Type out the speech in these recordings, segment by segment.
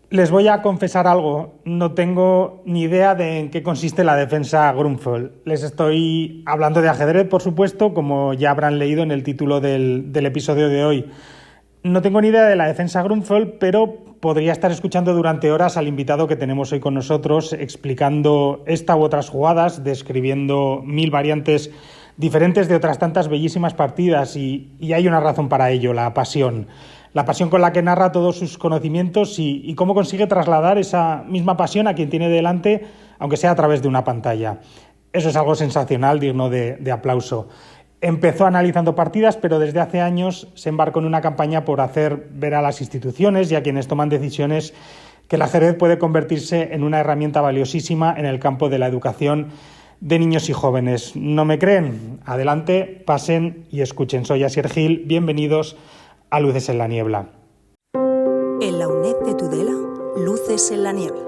Les voy a confesar algo, no tengo ni idea de en qué consiste la defensa Grunfeld. Les estoy hablando de ajedrez, por supuesto, como ya habrán leído en el título del episodio de hoy. No tengo ni idea de la defensa Grunfeld, pero podría estar escuchando durante horas al invitado que tenemos hoy con nosotros, explicando esta u otras jugadas, describiendo 1000 variantes diferentes de otras tantas bellísimas partidas, y hay una razón para ello, la pasión. La pasión con la que narra todos sus conocimientos y cómo consigue trasladar esa misma pasión a quien tiene delante, aunque sea a través de una pantalla. Eso es algo sensacional, digno de aplauso. Empezó analizando partidas, pero desde hace años se embarcó en una campaña por hacer ver a las instituciones y a quienes toman decisiones que el ajedrez puede convertirse en una herramienta valiosísima en el campo de la educación de niños y jóvenes. ¿No me creen? Adelante, pasen y escuchen. Soy Asier Gil, bienvenidos a Luces en la Niebla. En la UNED de Tudela, Luces en la Niebla.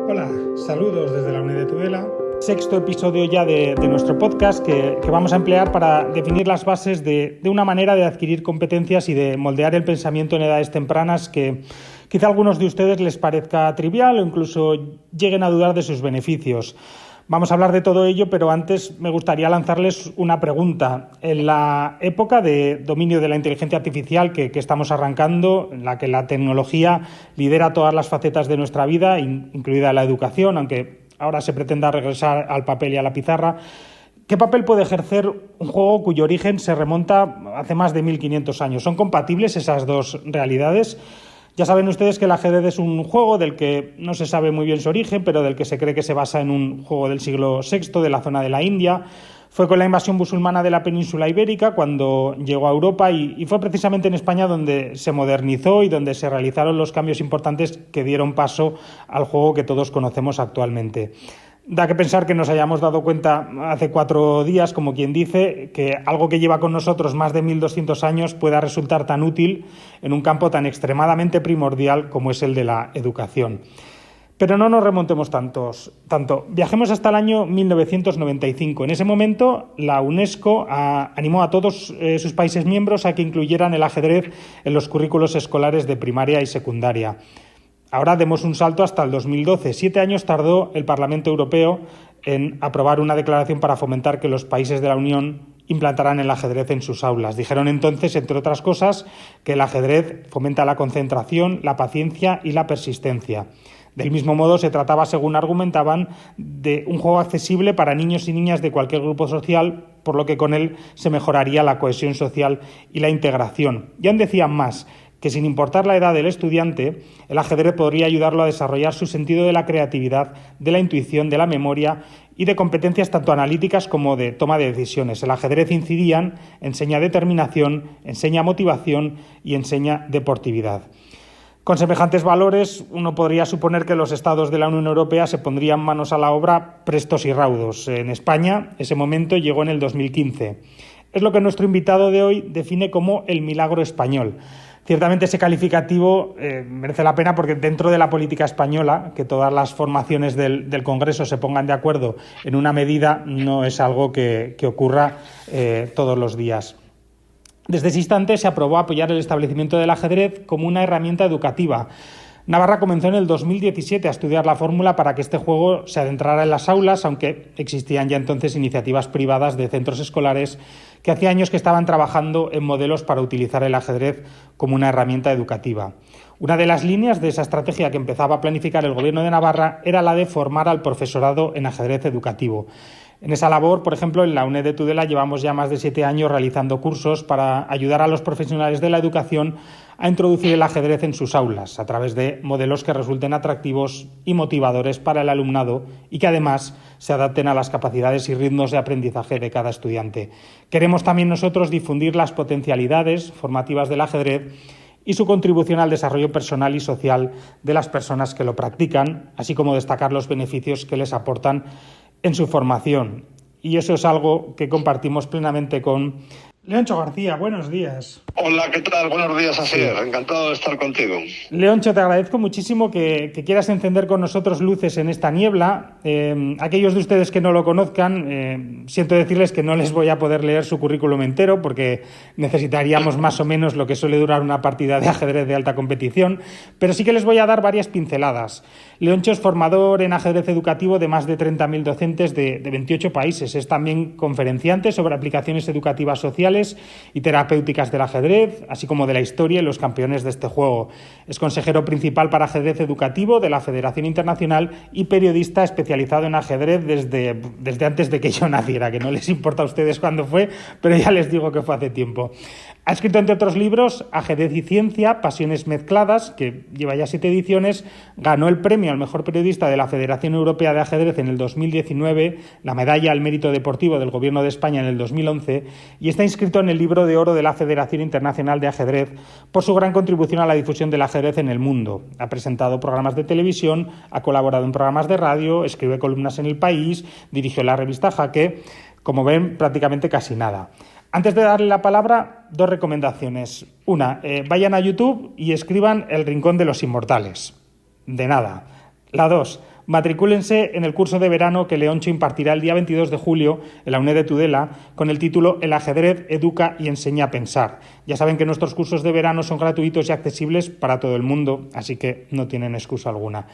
Hola, saludos desde la UNED de Tudela. Sexto episodio ya de nuestro podcast que vamos a emplear para definir las bases de una manera de adquirir competencias y de moldear el pensamiento en edades tempranas que quizá a algunos de ustedes les parezca trivial o incluso lleguen a dudar de sus beneficios. Vamos a hablar de todo ello, pero antes me gustaría lanzarles una pregunta. En la época de dominio de la inteligencia artificial que estamos arrancando, en la que la tecnología lidera todas las facetas de nuestra vida, incluida la educación, aunque ahora se pretenda regresar al papel y a la pizarra, ¿qué papel puede ejercer un juego cuyo origen se remonta hace más de 1500 años? ¿Son compatibles esas dos realidades? Ya saben ustedes que el ajedrez es un juego del que no se sabe muy bien su origen, pero del que se cree que se basa en un juego del siglo VI de la zona de la India. Fue con la invasión musulmana de la península ibérica cuando llegó a Europa y fue precisamente en España donde se modernizó y donde se realizaron los cambios importantes que dieron paso al juego que todos conocemos actualmente. Da que pensar que nos hayamos dado cuenta hace 4 días, como quien dice, que algo que lleva con nosotros más de 1200 años pueda resultar tan útil en un campo tan extremadamente primordial como es el de la educación. Pero no nos remontemos tanto. Viajemos hasta el año 1995. En ese momento, la UNESCO animó a todos sus países miembros a que incluyeran el ajedrez en los currículos escolares de primaria y secundaria. Ahora demos un salto hasta el 2012. 7 años tardó el Parlamento Europeo en aprobar una declaración para fomentar que los países de la Unión implantaran el ajedrez en sus aulas. Dijeron entonces, entre otras cosas, que el ajedrez fomenta la concentración, la paciencia y la persistencia. Del mismo modo, se trataba, según argumentaban, de un juego accesible para niños y niñas de cualquier grupo social, por lo que con él se mejoraría la cohesión social y la integración. Y aún decían más, que sin importar la edad del estudiante, el ajedrez podría ayudarlo a desarrollar su sentido de la creatividad, de la intuición, de la memoria y de competencias tanto analíticas como de toma de decisiones. El ajedrez, incidían, enseña determinación, enseña motivación y enseña deportividad. Con semejantes valores, uno podría suponer que los estados de la Unión Europea se pondrían manos a la obra prestos y raudos. En España, ese momento llegó en el 2015. Es lo que nuestro invitado de hoy define como el milagro español. Ciertamente ese calificativo merece la pena porque dentro de la política española, que todas las formaciones del Congreso se pongan de acuerdo en una medida, no es algo que ocurra todos los días. Desde ese instante se aprobó apoyar el establecimiento del ajedrez como una herramienta educativa. Navarra comenzó en el 2017 a estudiar la fórmula para que este juego se adentrara en las aulas, aunque existían ya entonces iniciativas privadas de centros escolares que hacía años que estaban trabajando en modelos para utilizar el ajedrez como una herramienta educativa. Una de las líneas de esa estrategia que empezaba a planificar el Gobierno de Navarra era la de formar al profesorado en ajedrez educativo. En esa labor, por ejemplo, en la UNED de Tudela llevamos ya más de 7 años realizando cursos para ayudar a los profesionales de la educación a introducir el ajedrez en sus aulas a través de modelos que resulten atractivos y motivadores para el alumnado y que además se adapten a las capacidades y ritmos de aprendizaje de cada estudiante. Queremos también nosotros difundir las potencialidades formativas del ajedrez y su contribución al desarrollo personal y social de las personas que lo practican, así como destacar los beneficios que les aportan en su formación. Y eso es algo que compartimos plenamente con Leoncho García, buenos días. Hola, ¿qué tal? Buenos días, Asier. Sí. Encantado de estar contigo. Leoncho, te agradezco muchísimo que quieras encender con nosotros luces en esta niebla. Aquellos de ustedes que no lo conozcan, siento decirles que no les voy a poder leer su currículum entero porque necesitaríamos más o menos lo que suele durar una partida de ajedrez de alta competición, pero sí que les voy a dar varias pinceladas. Leoncho es formador en ajedrez educativo de más de 30.000 docentes de 28 países. Es también conferenciante sobre aplicaciones educativas sociales y terapéuticas del ajedrez, así como de la historia y los campeones de este juego. Es consejero principal para ajedrez educativo de la Federación Internacional y periodista especializado en ajedrez desde antes de que yo naciera, que no les importa a ustedes cuándo fue, pero ya les digo que fue hace tiempo. Ha escrito, entre otros libros, Ajedrez y Ciencia, Pasiones Mezcladas, que lleva ya 7 ediciones, ganó el premio al mejor periodista de la Federación Europea de Ajedrez en el 2019, la medalla al mérito deportivo del Gobierno de España en el 2011 y está inscrito en el libro de oro de la Federación Internacional de Ajedrez por su gran contribución a la difusión del ajedrez en el mundo. Ha presentado programas de televisión, ha colaborado en programas de radio, escribe columnas en El País, dirigió la revista Jaque. Como ven, prácticamente casi nada. Antes de darle la palabra, 2 recomendaciones. Una, vayan a YouTube y escriban El Rincón de los Inmortales. De nada. La 2, matricúlense en el curso de verano que Leoncho impartirá el día 22 de julio en la UNED de Tudela con el título El ajedrez educa y enseña a pensar. Ya saben que nuestros cursos de verano son gratuitos y accesibles para todo el mundo, así que no tienen excusa alguna.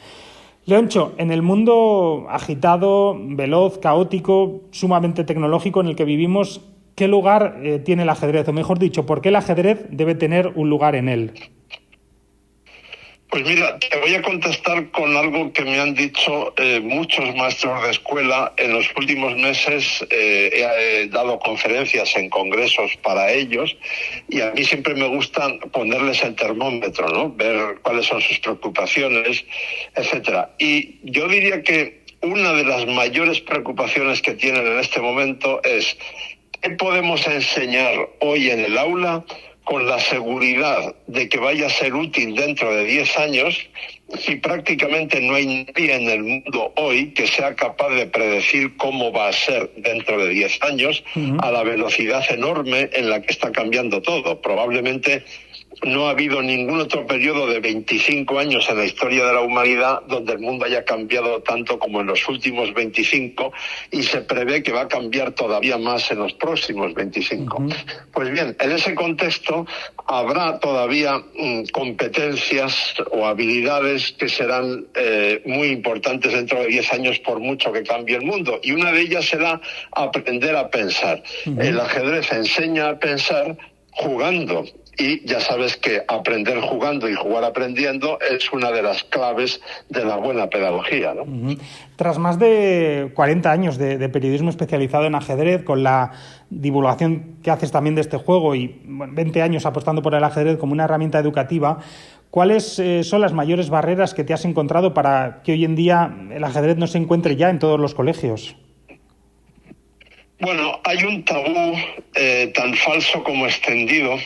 Leoncho, en el mundo agitado, veloz, caótico, sumamente tecnológico en el que vivimos, ¿qué lugar tiene el ajedrez? O mejor dicho, ¿por qué el ajedrez debe tener un lugar en él? Pues mira, te voy a contestar con algo que me han dicho muchos maestros de escuela. En los últimos meses he dado conferencias en congresos para ellos y a mí siempre me gusta ponerles el termómetro, ¿no? Ver cuáles son sus preocupaciones, etcétera. Y yo diría que una de las mayores preocupaciones que tienen en este momento es ¿qué podemos enseñar hoy en el aula con la seguridad de que vaya a ser útil dentro de 10 años si prácticamente no hay nadie en el mundo hoy que sea capaz de predecir cómo va a ser dentro de 10 años a la velocidad enorme en la que está cambiando todo? Probablemente no ha habido ningún otro periodo de 25 años en la historia de la humanidad donde el mundo haya cambiado tanto como en los últimos 25 y se prevé que va a cambiar todavía más en los próximos 25. Pues bien, en ese contexto habrá todavía competencias o habilidades que serán muy importantes dentro de 10 años por mucho que cambie el mundo y una de ellas será aprender a pensar. El ajedrez enseña a pensar jugando. Y ya sabes que aprender jugando y jugar aprendiendo es una de las claves de la buena pedagogía, ¿no? Tras más de 40 años de periodismo especializado en ajedrez, con la divulgación que haces también de este juego y 20 años apostando por el ajedrez como una herramienta educativa, ¿cuáles son las mayores barreras que te has encontrado para que hoy en día el ajedrez no se encuentre ya en todos los colegios? Bueno, hay un tabú tan falso como extendido.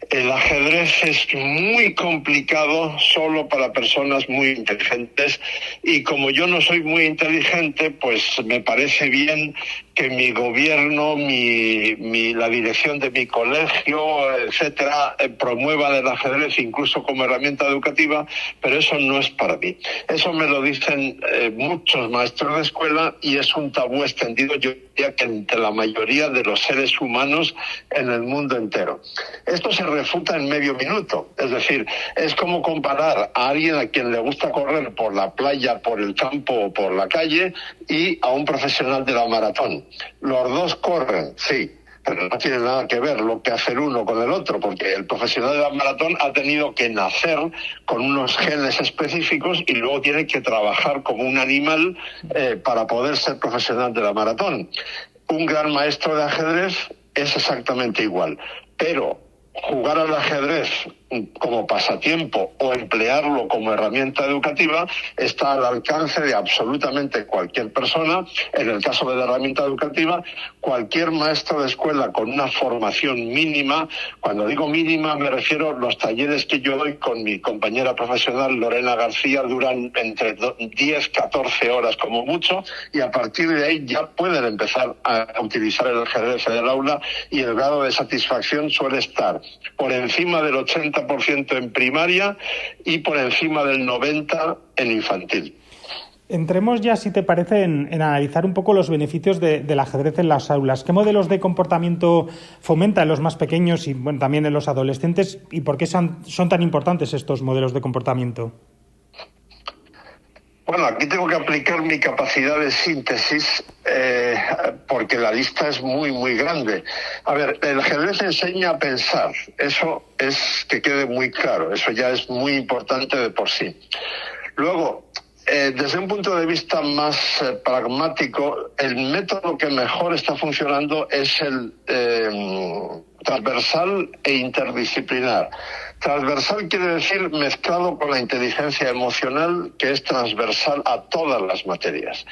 El ajedrez es muy complicado solo para personas muy inteligentes y como yo no soy muy inteligente, pues me parece bien que mi gobierno, la dirección de mi colegio, etcétera, promueva el ajedrez incluso como herramienta educativa, pero eso no es para mí. Eso me lo dicen muchos maestros de escuela y es un tabú extendido, yo diría que entre la mayoría de los seres humanos en el mundo entero. Esto se refuta en medio minuto, es decir, es como comparar a alguien a quien le gusta correr por la playa, por el campo o por la calle y a un profesional de la maratón. Los dos corren, sí, pero no tiene nada que ver lo que hace el uno con el otro, porque el profesional de la maratón ha tenido que nacer con unos genes específicos y luego tiene que trabajar como un animal para poder ser profesional de la maratón. Un gran maestro de ajedrez es exactamente igual, pero jugar al ajedrez como pasatiempo o emplearlo como herramienta educativa está al alcance de absolutamente cualquier persona. En el caso de la herramienta educativa, cualquier maestro de escuela con una formación mínima. Cuando digo mínima me refiero a los talleres que yo doy con mi compañera profesional Lorena García, duran entre 10, 14 horas como mucho, y a partir de ahí ya pueden empezar a utilizar el ajedrez en el aula, y el grado de satisfacción suele estar por encima del 80% en primaria y por encima del 90% en infantil. Entremos ya, si te parece, en analizar un poco los beneficios del ajedrez en las aulas. ¿Qué modelos de comportamiento fomenta en los más pequeños y también en los adolescentes? ¿Y por qué son tan importantes estos modelos de comportamiento? Bueno, aquí tengo que aplicar mi capacidad de síntesis porque la lista es muy, muy grande. A ver, el ajedrez enseña a pensar. Eso es que quede muy claro. Eso ya es muy importante de por sí. Luego, desde un punto de vista más pragmático, el método que mejor está funcionando es el transversal e interdisciplinar. Transversal quiere decir mezclado con la inteligencia emocional, que es transversal a todas las materias.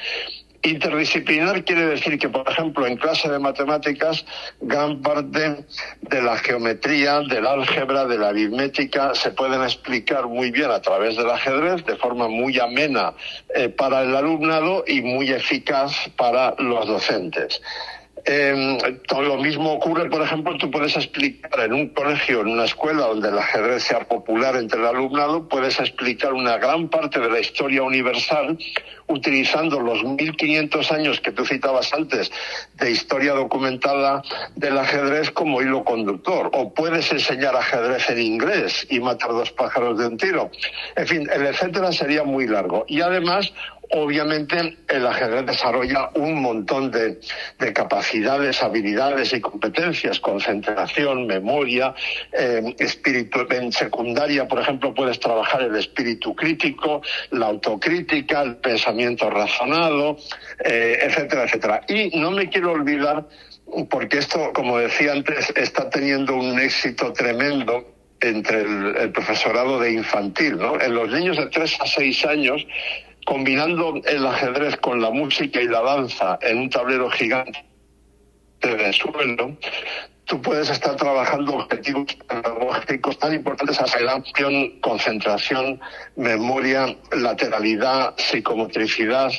Interdisciplinar quiere decir que, por ejemplo, en clase de matemáticas, gran parte de la geometría, del álgebra, de la aritmética, se pueden explicar muy bien a través del ajedrez, de forma muy amena para el alumnado y muy eficaz para los docentes. Lo mismo ocurre, por ejemplo, tú puedes explicar en un colegio, en una escuela donde el ajedrez sea popular entre el alumnado, puedes explicar una gran parte de la historia universal utilizando los 1500 años que tú citabas antes de historia documentada del ajedrez como hilo conductor. O puedes enseñar ajedrez en inglés y matar dos pájaros de un tiro. En fin, el etcétera sería muy largo. Y además, obviamente, el ajedrez desarrolla un montón de capacidades, habilidades y competencias, concentración, memoria, espíritu. En secundaria, por ejemplo, puedes trabajar el espíritu crítico, la autocrítica, el pensamiento razonado, etcétera, etcétera. Y no me quiero olvidar, porque esto, como decía antes, está teniendo un éxito tremendo entre el profesorado de infantil, ¿no? En los niños de 3 a 6 años, combinando el ajedrez con la música y la danza en un tablero gigante de suelo, tú puedes estar trabajando objetivos pedagógicos tan importantes como atención, concentración, memoria, lateralidad, psicomotricidad,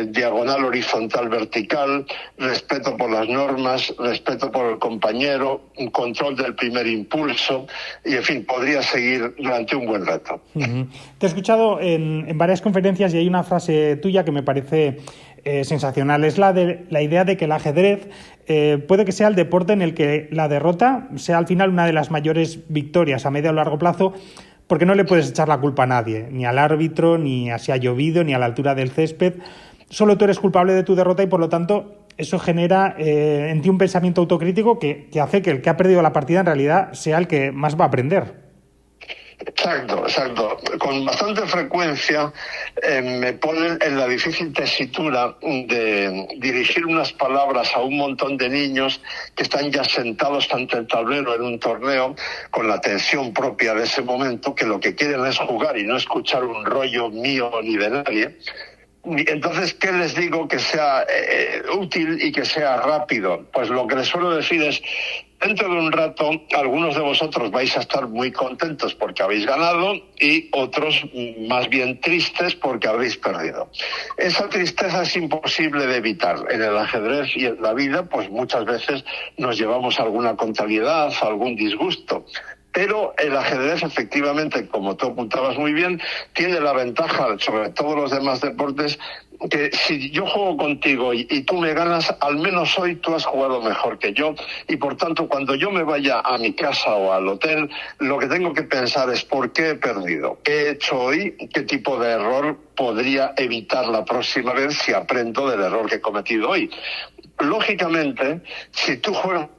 diagonal, horizontal, vertical, respeto por las normas, respeto por el compañero, un control del primer impulso, y en fin, podría seguir durante un buen rato. Uh-huh. Te he escuchado en varias conferencias y hay una frase tuya que me parece sensacional. Es la idea de que el ajedrez puede que sea el deporte en el que la derrota sea al final una de las mayores victorias a medio o largo plazo, porque no le puedes echar la culpa a nadie, ni al árbitro, ni a si ha llovido, ni a la altura del césped. Solo tú eres culpable de tu derrota y, por lo tanto, eso genera en ti un pensamiento autocrítico que hace que el que ha perdido la partida en realidad sea el que más va a aprender. Exacto. Con bastante frecuencia me ponen en la difícil tesitura de dirigir unas palabras a un montón de niños que están ya sentados ante el tablero en un torneo con la tensión propia de ese momento, que lo que quieren es jugar y no escuchar un rollo mío ni de nadie. Entonces, ¿qué les digo que sea útil y que sea rápido? Pues lo que les suelo decir es: dentro de un rato, algunos de vosotros vais a estar muy contentos porque habéis ganado y otros más bien tristes porque habéis perdido. Esa tristeza es imposible de evitar. En el ajedrez y en la vida, pues muchas veces nos llevamos alguna contrariedad, algún disgusto. Pero el ajedrez, efectivamente, como tú apuntabas muy bien, tiene la ventaja sobre todos los demás deportes que si yo juego contigo y tú me ganas, al menos hoy tú has jugado mejor que yo, y por tanto cuando yo me vaya a mi casa o al hotel, lo que tengo que pensar es por qué he perdido, qué he hecho hoy, qué tipo de error podría evitar la próxima vez si aprendo del error que he cometido hoy. Lógicamente, si tú juegas,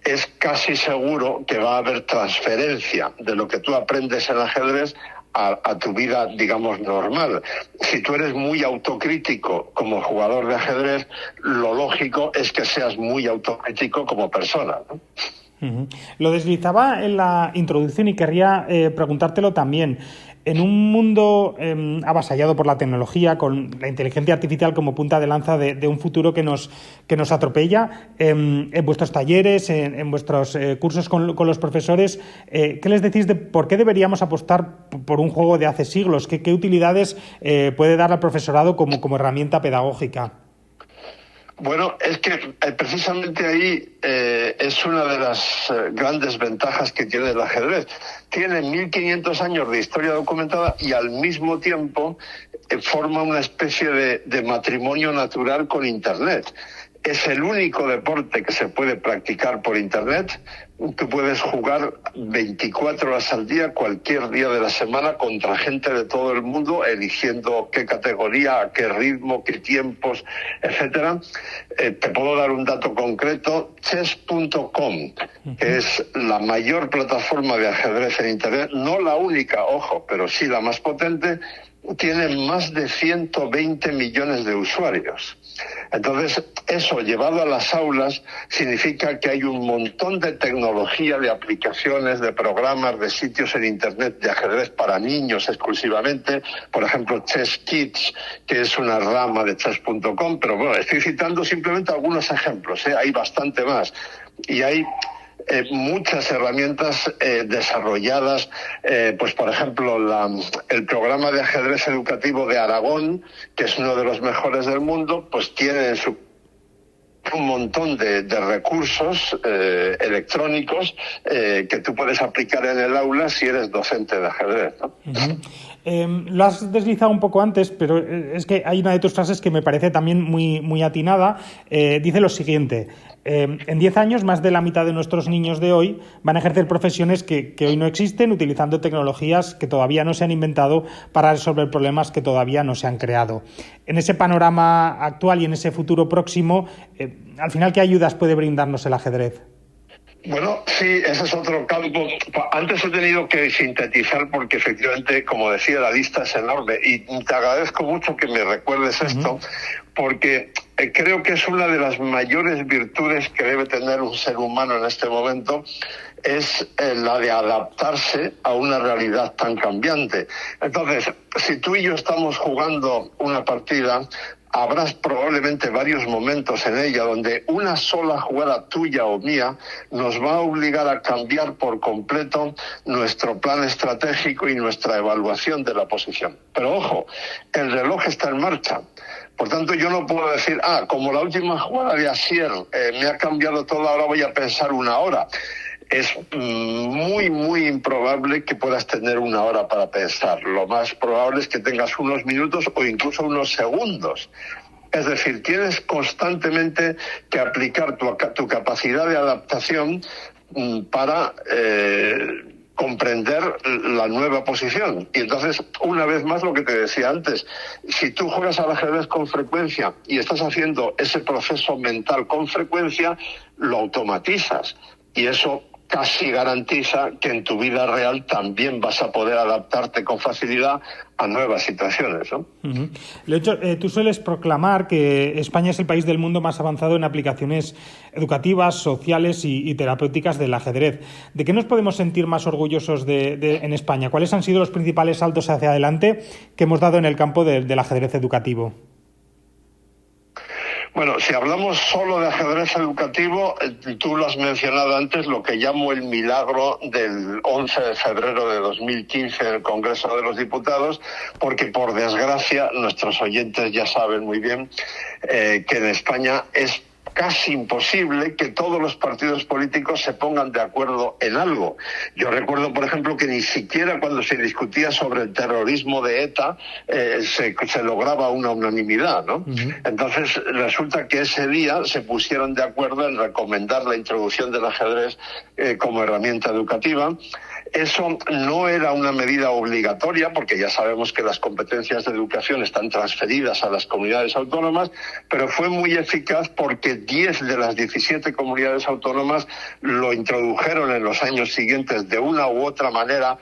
es casi seguro que va a haber transferencia de lo que tú aprendes en ajedrez a tu vida, digamos, normal. Si tú eres muy autocrítico como jugador de ajedrez, lo lógico es que seas muy autocrítico como persona, ¿no? Uh-huh. Lo deslizaba en la introducción y querría preguntártelo también. En un mundo avasallado por la tecnología, con la inteligencia artificial como punta de lanza de un futuro que nos atropella, en vuestros talleres, en vuestros cursos con los profesores, ¿qué les decís de por qué deberíamos apostar por un juego de hace siglos? ¿Qué utilidades puede dar al profesorado como herramienta pedagógica? Bueno, es que precisamente ahí es una de las grandes ventajas que tiene el ajedrez. Tiene 1500 años de historia documentada y al mismo tiempo forma una especie de matrimonio natural con Internet. Es el único deporte que se puede practicar por Internet. Tú puedes jugar 24 horas al día, cualquier día de la semana, contra gente de todo el mundo, eligiendo qué categoría, a qué ritmo, qué tiempos, etcétera. Te puedo dar un dato concreto. Chess.com, que es la mayor plataforma de ajedrez en Internet, no la única, ojo, pero sí la más potente, tiene más de 120 millones de usuarios. Entonces, eso llevado a las aulas significa que hay un montón de tecnología, de aplicaciones, de programas, de sitios en Internet de ajedrez para niños exclusivamente. Por ejemplo, Chess Kids, que es una rama de chess.com. Pero bueno, estoy citando simplemente algunos ejemplos, hay bastante más. Y hay muchas herramientas desarrolladas, pues por ejemplo el programa de ajedrez educativo de Aragón, que es uno de los mejores del mundo, pues tiene un montón de recursos electrónicos que tú puedes aplicar en el aula si eres docente de ajedrez, ¿no? Uh-huh. Lo has deslizado un poco antes, pero es que hay una de tus frases que me parece también muy atinada. Dice lo siguiente: en 10 años, más de la mitad de nuestros niños de hoy van a ejercer profesiones que hoy no existen, utilizando tecnologías que todavía no se han inventado para resolver problemas que todavía no se han creado. En ese panorama actual y en ese futuro próximo, al final, ¿qué ayudas puede brindarnos el ajedrez? Bueno, sí, ese es otro campo. Antes he tenido que sintetizar porque efectivamente, como decía, la lista es enorme y te agradezco mucho que me recuerdes esto, porque creo que es una de las mayores virtudes que debe tener un ser humano en este momento, es la de adaptarse a una realidad tan cambiante. Entonces, si tú y yo estamos jugando una partida, habrás probablemente varios momentos en ella donde una sola jugada tuya o mía nos va a obligar a cambiar por completo nuestro plan estratégico y nuestra evaluación de la posición. Pero ojo, el reloj está en marcha. Por tanto, yo no puedo decir, como la última jugada de Asier me ha cambiado todo, ahora voy a pensar una hora. Es muy improbable que puedas tener una hora para pensar. Lo más probable es que tengas unos minutos o incluso unos segundos. Es decir, tienes constantemente que aplicar tu capacidad de adaptación para comprender la nueva posición. Y entonces, una vez más, lo que te decía antes, si tú juegas al ajedrez con frecuencia y estás haciendo ese proceso mental con frecuencia, lo automatizas. Y eso casi garantiza que en tu vida real también vas a poder adaptarte con facilidad a nuevas situaciones, ¿no? Uh-huh. De hecho, tú sueles proclamar que España es el país del mundo más avanzado en aplicaciones educativas, sociales y terapéuticas del ajedrez. ¿De qué nos podemos sentir más orgullosos en España? ¿Cuáles han sido los principales saltos hacia adelante que hemos dado en el campo del ajedrez educativo? Bueno, si hablamos solo de ajedrez educativo, tú lo has mencionado antes, lo que llamo el milagro del 11 de febrero de 2015 en el Congreso de los Diputados, porque por desgracia nuestros oyentes ya saben muy bien que en España es casi imposible que todos los partidos políticos se pongan de acuerdo en algo. Yo recuerdo, por ejemplo, que ni siquiera cuando se discutía sobre el terrorismo de ETA se lograba una unanimidad, ¿no? Uh-huh. Entonces, resulta que ese día se pusieron de acuerdo en recomendar la introducción del ajedrez como herramienta educativa. Eso no era una medida obligatoria, porque ya sabemos que las competencias de educación están transferidas a las comunidades autónomas, pero fue muy eficaz porque 10 de las 17 comunidades autónomas lo introdujeron en los años siguientes de una u otra manera.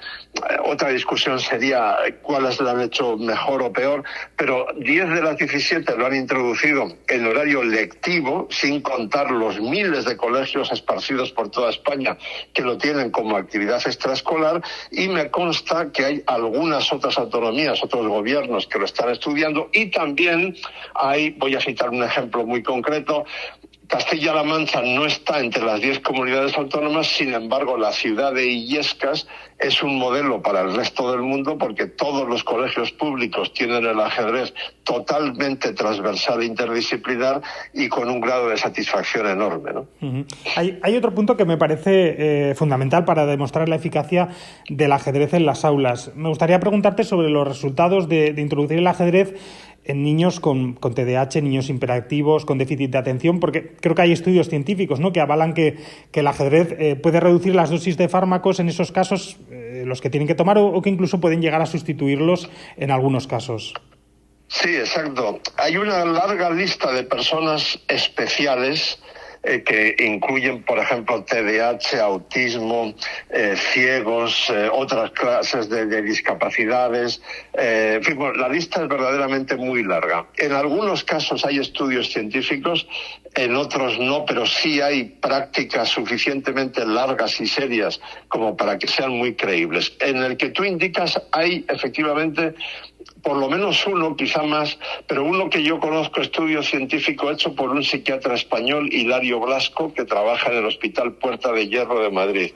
Otra discusión sería cuáles lo han hecho mejor o peor, pero 10 de las 17 lo han introducido en horario lectivo, sin contar los miles de colegios esparcidos por toda España que lo tienen como actividad extraescolar, y me consta que hay algunas otras autonomías, otros gobiernos que lo están estudiando, y también hay, voy a citar un ejemplo muy concreto, Castilla-La Mancha no está entre las 10 comunidades autónomas, sin embargo, la ciudad de Illescas es un modelo para el resto del mundo, porque todos los colegios públicos tienen el ajedrez totalmente transversal e interdisciplinar y con un grado de satisfacción enorme, ¿no? Uh-huh. Hay otro punto que me parece fundamental para demostrar la eficacia del ajedrez en las aulas. Me gustaría preguntarte sobre los resultados de introducir el ajedrez en niños con TDAH, niños hiperactivos, con déficit de atención, porque creo que hay estudios científicos, ¿no?, que avalan que el ajedrez puede reducir las dosis de fármacos en esos casos, los que tienen que tomar, o que incluso pueden llegar a sustituirlos en algunos casos. Sí, exacto. Hay una larga lista de personas especiales que incluyen, por ejemplo, TDAH, autismo, ciegos, otras clases de discapacidades. En fin, bueno, la lista es verdaderamente muy larga. En algunos casos hay estudios científicos, en otros no, pero sí hay prácticas suficientemente largas y serias como para que sean muy creíbles. En el que tú indicas hay efectivamente por lo menos uno, quizá más, pero uno que yo conozco, estudio científico hecho por un psiquiatra español, Hilario Blasco, que trabaja en el Hospital Puerta de Hierro de Madrid.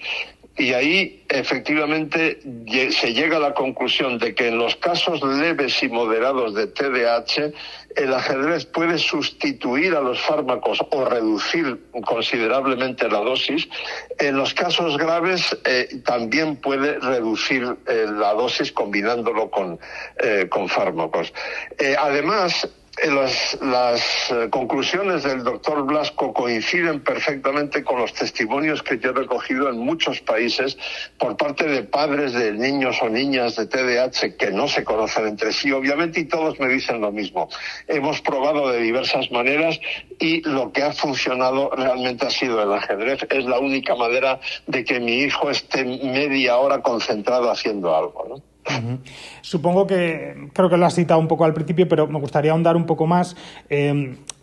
Y ahí, efectivamente, se llega a la conclusión de que en los casos leves y moderados de TDAH, el ajedrez puede sustituir a los fármacos o reducir considerablemente la dosis. En los casos graves también puede reducir la dosis combinándolo con fármacos. Además, las conclusiones del doctor Blasco coinciden perfectamente con los testimonios que yo he recogido en muchos países por parte de padres de niños o niñas de TDAH que no se conocen entre sí, obviamente, y todos me dicen lo mismo. Hemos probado de diversas maneras y lo que ha funcionado realmente ha sido el ajedrez. Es la única manera de que mi hijo esté media hora concentrado haciendo algo, ¿no? Uh-huh. Supongo que, creo que lo has citado un poco al principio, pero me gustaría ahondar un poco más.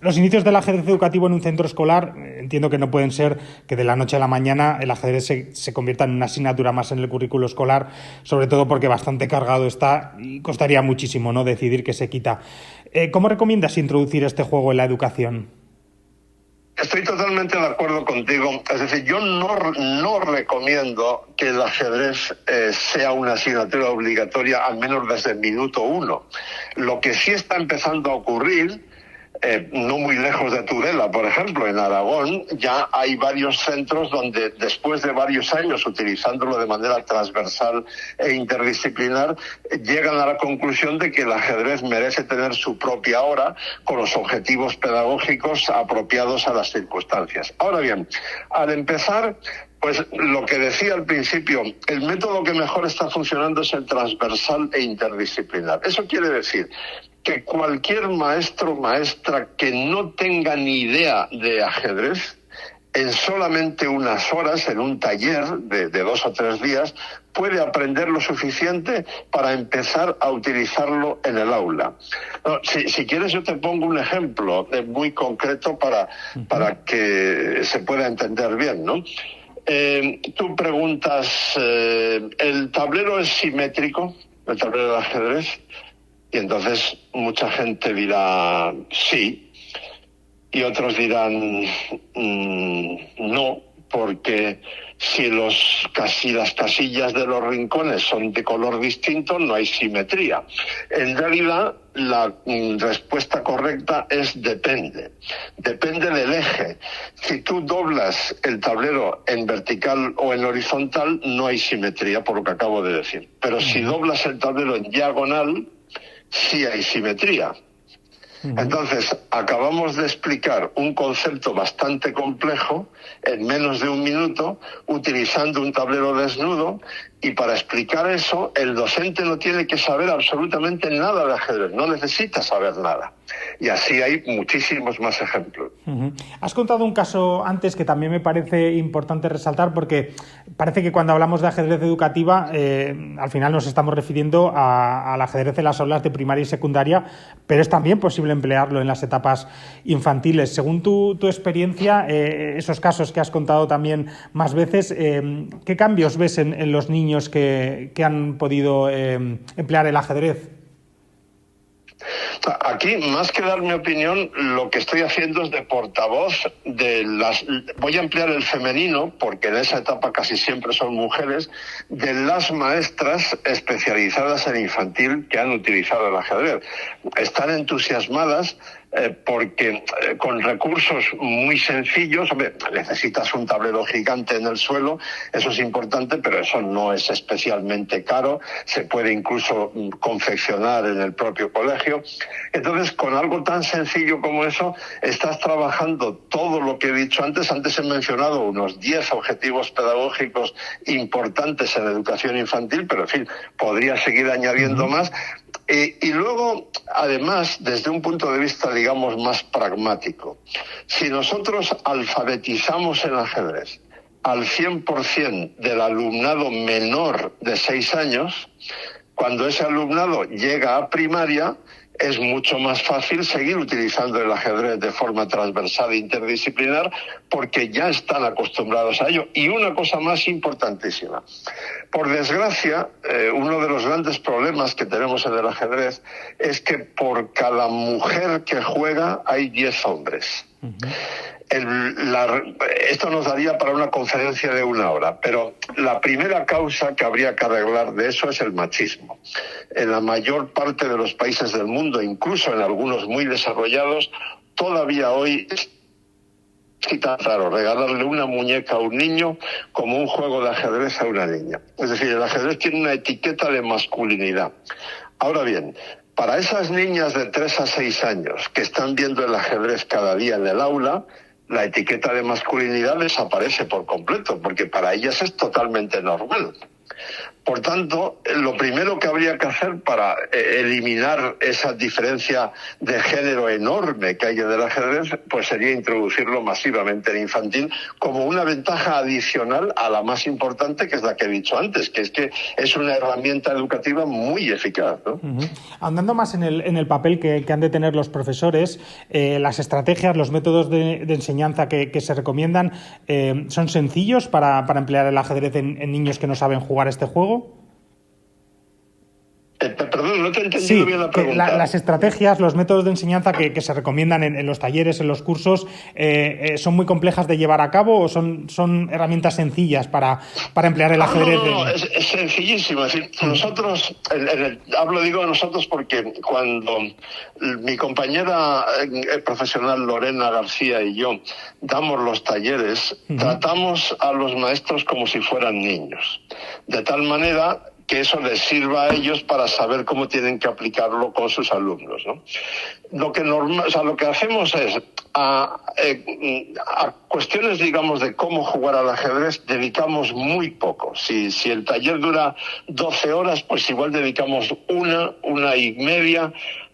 Los inicios del ajedrez educativo en un centro escolar, entiendo que no pueden ser que de la noche a la mañana el ajedrez se convierta en una asignatura más en el currículo escolar, sobre todo porque bastante cargado está y costaría muchísimo, ¿no?, decidir que se quita. ¿Cómo recomiendas introducir este juego en la educación? Estoy totalmente de acuerdo contigo. Es decir, yo no recomiendo que el ajedrez sea una asignatura obligatoria, al menos desde el minuto 1. Lo que sí está empezando a ocurrir, no muy lejos de Tudela, por ejemplo, en Aragón, ya hay varios centros donde después de varios años utilizándolo de manera transversal e interdisciplinar, llegan a la conclusión de que el ajedrez merece tener su propia hora con los objetivos pedagógicos apropiados a las circunstancias. Ahora bien, al empezar, pues lo que decía al principio, el método que mejor está funcionando es el transversal e interdisciplinar. Eso quiere decir que cualquier maestro o maestra que no tenga ni idea de ajedrez, en solamente unas horas, en un taller de 2 o 3 días, puede aprender lo suficiente para empezar a utilizarlo en el aula. Si quieres, yo te pongo un ejemplo muy concreto para que se pueda entender bien, ¿no? Tú preguntas, ¿el tablero es simétrico, el tablero de ajedrez? Y entonces mucha gente dirá sí, y otros dirán no, porque si las casillas de los rincones son de color distinto, no hay simetría. En realidad, la respuesta correcta es depende. Depende del eje. Si tú doblas el tablero en vertical o en horizontal, no hay simetría, por lo que acabo de decir. Pero si doblas el tablero en diagonal, sí hay simetría. Entonces, acabamos de explicar un concepto bastante complejo en menos de un minuto, utilizando un tablero desnudo, y para explicar eso, el docente no tiene que saber absolutamente nada de ajedrez, no necesita saber nada. Y así hay muchísimos más ejemplos. Has contado un caso antes que también me parece importante resaltar, porque parece que cuando hablamos de ajedrez educativa, al final nos estamos refiriendo al ajedrez en las aulas de primaria y secundaria, pero es también posible emplearlo en las etapas infantiles. Según tu experiencia, esos casos que has contado también más veces, ¿qué cambios ves en los niños que han podido emplear el ajedrez? Aquí, más que dar mi opinión, lo que estoy haciendo es de portavoz de las... Voy a emplear el femenino, porque en esa etapa casi siempre son mujeres, de las maestras especializadas en infantil que han utilizado el ajedrez. Están entusiasmadas porque con recursos muy sencillos, hombre, necesitas un tablero gigante en el suelo, eso es importante, pero eso no es especialmente caro, se puede incluso confeccionar en el propio colegio. Entonces, con algo tan sencillo como eso, estás trabajando todo lo que he dicho antes. Antes he mencionado unos 10 objetivos pedagógicos importantes en educación infantil, pero en fin, podría seguir añadiendo más. Y luego, además, desde un punto de vista, digamos, más pragmático, si nosotros alfabetizamos el ajedrez al 100% del alumnado menor de 6 años, cuando ese alumnado llega a primaria, es mucho más fácil seguir utilizando el ajedrez de forma transversal e interdisciplinar, porque ya están acostumbrados a ello. Y una cosa más importantísima. Por desgracia, uno de los grandes problemas que tenemos en el ajedrez es que por cada mujer que juega hay 10 hombres. Esto nos daría para una conferencia de 1 hora, pero la primera causa que habría que arreglar de eso es el machismo. En la mayor parte de los países del mundo, incluso en algunos muy desarrollados, todavía hoy es tan raro regalarle una muñeca a un niño como un juego de ajedrez a una niña. Es decir, el ajedrez tiene una etiqueta de masculinidad. Ahora bien, para esas niñas de 3 a 6 años que están viendo el ajedrez cada día en el aula, la etiqueta de masculinidad desaparece por completo, porque para ellas es totalmente normal. Por tanto, lo primero que habría que hacer para eliminar esa diferencia de género enorme que hay en el ajedrez, pues sería introducirlo masivamente en infantil como una ventaja adicional a la más importante, que es la que he dicho antes, que es una herramienta educativa muy eficaz, ¿no? Andando más en el papel que han de tener los profesores, las estrategias, los métodos de enseñanza que se recomiendan, ¿son sencillos para emplear el ajedrez en niños que no saben jugar este juego? Perdón, no te he entendido bien la pregunta. Las estrategias, los métodos de enseñanza que se recomiendan en los talleres, en los cursos, ¿son muy complejas de llevar a cabo o son herramientas sencillas para emplear el ajedrez? No, es sencillísimo. Es decir, nosotros, digo nosotros porque cuando mi compañera profesional Lorena García y yo damos los talleres, tratamos a los maestros como si fueran niños, de tal manera que eso les sirva a ellos para saber cómo tienen que aplicarlo con sus alumnos, ¿no? Lo que hacemos es a cuestiones, digamos, de cómo jugar al ajedrez, dedicamos muy poco. Si el taller dura 12 horas, pues igual dedicamos una y media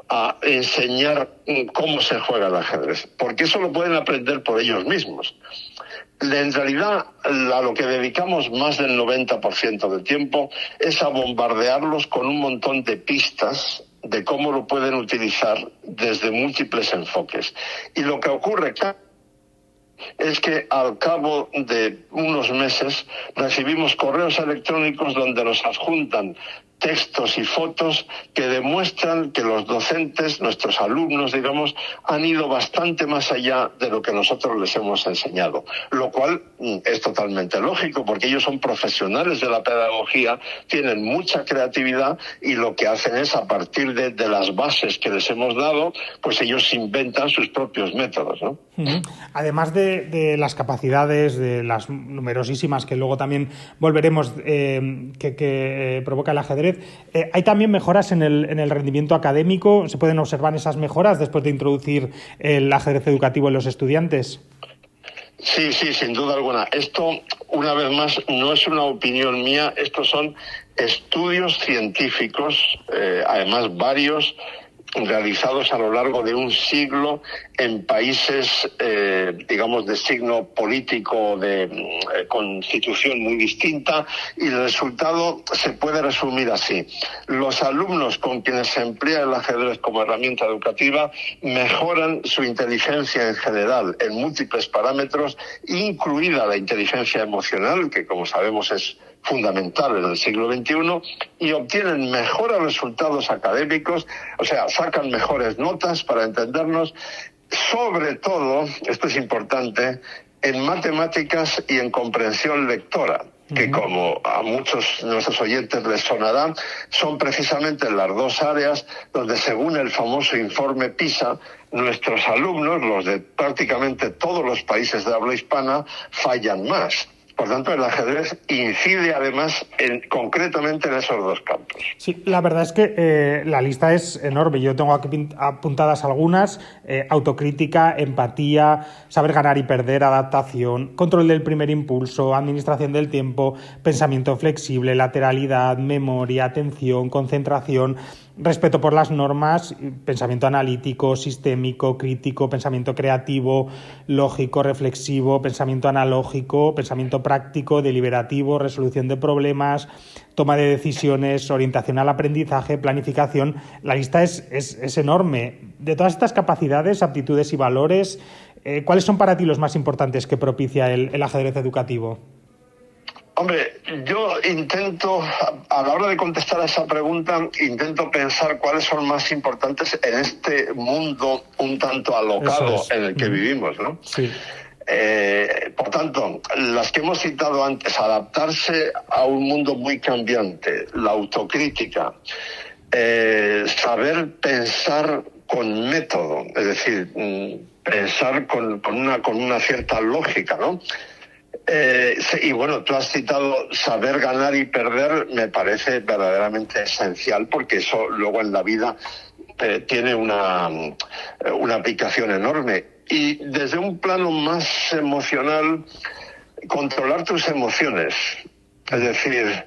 a enseñar cómo se juega al ajedrez, porque eso lo pueden aprender por ellos mismos. En realidad, a lo que dedicamos más del 90% del tiempo es a bombardearlos con un montón de pistas de cómo lo pueden utilizar desde múltiples enfoques. Y lo que ocurre es que al cabo de unos meses recibimos correos electrónicos donde nos adjuntan textos y fotos que demuestran que los docentes, nuestros alumnos, digamos, han ido bastante más allá de lo que nosotros les hemos enseñado, lo cual es totalmente lógico, porque ellos son profesionales de la pedagogía, tienen mucha creatividad y lo que hacen es, a partir de las bases que les hemos dado, pues ellos inventan sus propios métodos, ¿no? Además de las capacidades, de las numerosísimas que luego también volveremos, que provoca el ajedrez, ajedrez. ¿Hay también mejoras en el rendimiento académico? ¿Se pueden observar esas mejoras después de introducir el ajedrez educativo en los estudiantes? Sí, sin duda alguna. Esto, una vez más, no es una opinión mía, estos son estudios científicos, además varios, realizados a lo largo de un siglo en países, digamos, de signo político, de constitución muy distinta, y el resultado se puede resumir así. Los alumnos con quienes se emplea el ajedrez como herramienta educativa mejoran su inteligencia en general en múltiples parámetros, incluida la inteligencia emocional, que como sabemos es fundamental en el siglo XXI, y obtienen mejores resultados académicos, o sea, sacan mejores notas, para entendernos, sobre todo, esto es importante, en matemáticas y en comprensión lectora, que como a muchos de nuestros oyentes les sonará, son precisamente las dos áreas donde, según el famoso informe PISA, nuestros alumnos, los de prácticamente todos los países de habla hispana, fallan más. Por tanto, el ajedrez incide además concretamente en esos dos campos. Sí, la verdad es que la lista es enorme. Yo tengo aquí apuntadas algunas: autocrítica, empatía, saber ganar y perder, adaptación, control del primer impulso, administración del tiempo, pensamiento flexible, lateralidad, memoria, atención, concentración, respeto por las normas, pensamiento analítico, sistémico, crítico, pensamiento creativo, lógico, reflexivo, pensamiento analógico, pensamiento práctico, deliberativo, resolución de problemas, toma de decisiones, orientación al aprendizaje, planificación. La lista es enorme. De todas estas capacidades, aptitudes y valores, ¿cuáles son para ti los más importantes que propicia el ajedrez educativo? Hombre, yo intento, a la hora de contestar a esa pregunta, intento pensar cuáles son más importantes en este mundo un tanto alocado en el que vivimos, ¿no? Sí. Por tanto, las que hemos citado antes, adaptarse a un mundo muy cambiante, la autocrítica, saber pensar con método, es decir, pensar con una cierta lógica, ¿no? Y bueno, tú has citado saber ganar y perder, me parece verdaderamente esencial, porque eso luego en la vida tiene una aplicación enorme. Y desde un plano más emocional, controlar tus emociones, es decir,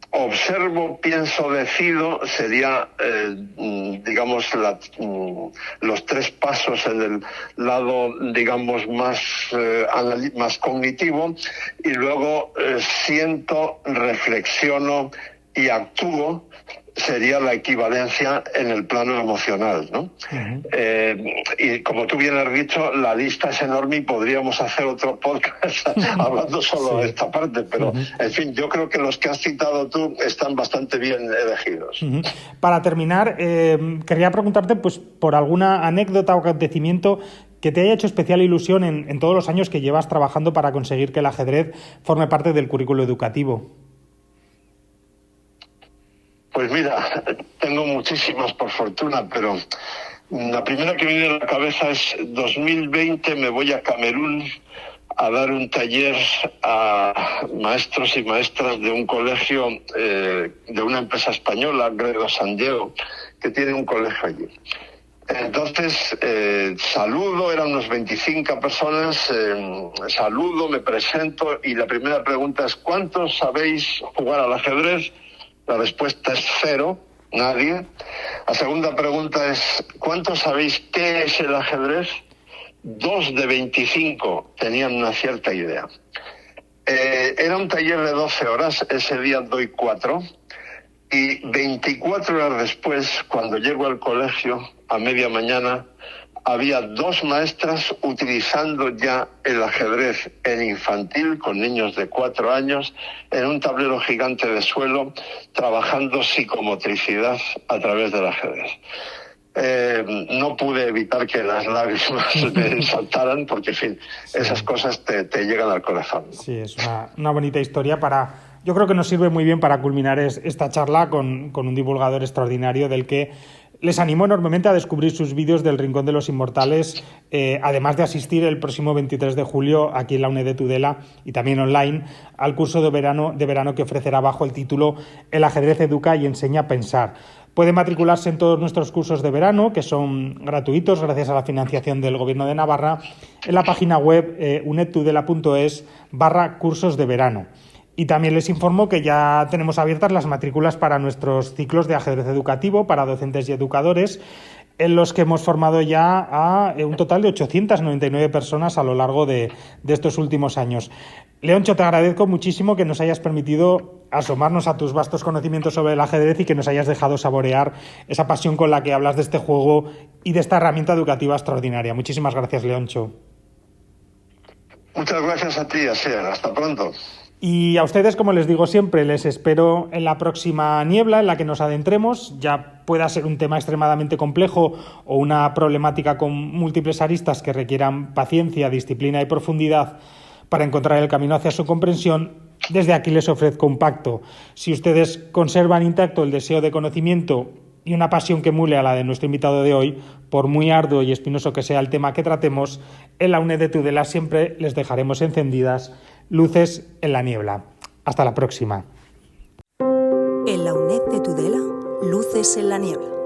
observo, pienso, decido, sería, digamos, los tres pasos en el lado, digamos, más cognitivo, y luego siento, reflexiono y actúo, sería la equivalencia en el plano emocional, ¿no? Y como tú bien has dicho, la lista es enorme y podríamos hacer otro podcast hablando solo de esta parte, pero en fin, yo creo que los que has citado tú están bastante bien elegidos. Para terminar, quería preguntarte pues por alguna anécdota o acontecimiento que te haya hecho especial ilusión en todos los años que llevas trabajando para conseguir que el ajedrez forme parte del currículo educativo. Pues mira, tengo muchísimas por fortuna, pero la primera que me viene a la cabeza es 2020, me voy a Camerún a dar un taller a maestros y maestras de un colegio, de una empresa española, Gredo San Diego, que tiene un colegio allí. Entonces, saludo, eran unos 25 personas, saludo, me presento, y la primera pregunta es: ¿cuántos sabéis jugar al ajedrez? La respuesta es 0, nadie. La segunda pregunta es: ¿cuántos sabéis qué es el ajedrez? 2 de 25 tenían una cierta idea. Era un taller de 12 horas, ese día doy 4, y 24 horas después, cuando llego al colegio, a media mañana, había 2 maestras utilizando ya el ajedrez en infantil con niños de 4 años en un tablero gigante de suelo, trabajando psicomotricidad a través del ajedrez. No pude evitar que las lágrimas me saltaran, porque, en fin, esas cosas te llegan al corazón. Sí, es una bonita historia yo creo que nos sirve muy bien para culminar esta charla con un divulgador extraordinario del que Les animo enormemente a descubrir sus vídeos del Rincón de los Inmortales, además de asistir el próximo 23 de julio aquí en la UNED de Tudela y también online al curso de verano que ofrecerá bajo el título El ajedrez educa y enseña a pensar. Pueden matricularse en todos nuestros cursos de verano, que son gratuitos gracias a la financiación del Gobierno de Navarra, en la página web unedtudela.es/cursos de verano. Y también les informo que ya tenemos abiertas las matrículas para nuestros ciclos de ajedrez educativo para docentes y educadores, en los que hemos formado ya a un total de 899 personas a lo largo de estos últimos años. Leoncho, te agradezco muchísimo que nos hayas permitido asomarnos a tus vastos conocimientos sobre el ajedrez y que nos hayas dejado saborear esa pasión con la que hablas de este juego y de esta herramienta educativa extraordinaria. Muchísimas gracias, Leoncho. Muchas gracias a ti, Asier. Hasta pronto. Y a ustedes, como les digo siempre, les espero en la próxima niebla en la que nos adentremos, ya pueda ser un tema extremadamente complejo o una problemática con múltiples aristas que requieran paciencia, disciplina y profundidad para encontrar el camino hacia su comprensión. Desde aquí les ofrezco un pacto. Si ustedes conservan intacto el deseo de conocimiento y una pasión que emule a la de nuestro invitado de hoy, por muy arduo y espinoso que sea el tema que tratemos, en la UNED de Tudela siempre les dejaremos encendidas luces en la niebla. Hasta la próxima. En la UNED de Tudela, luces en la niebla.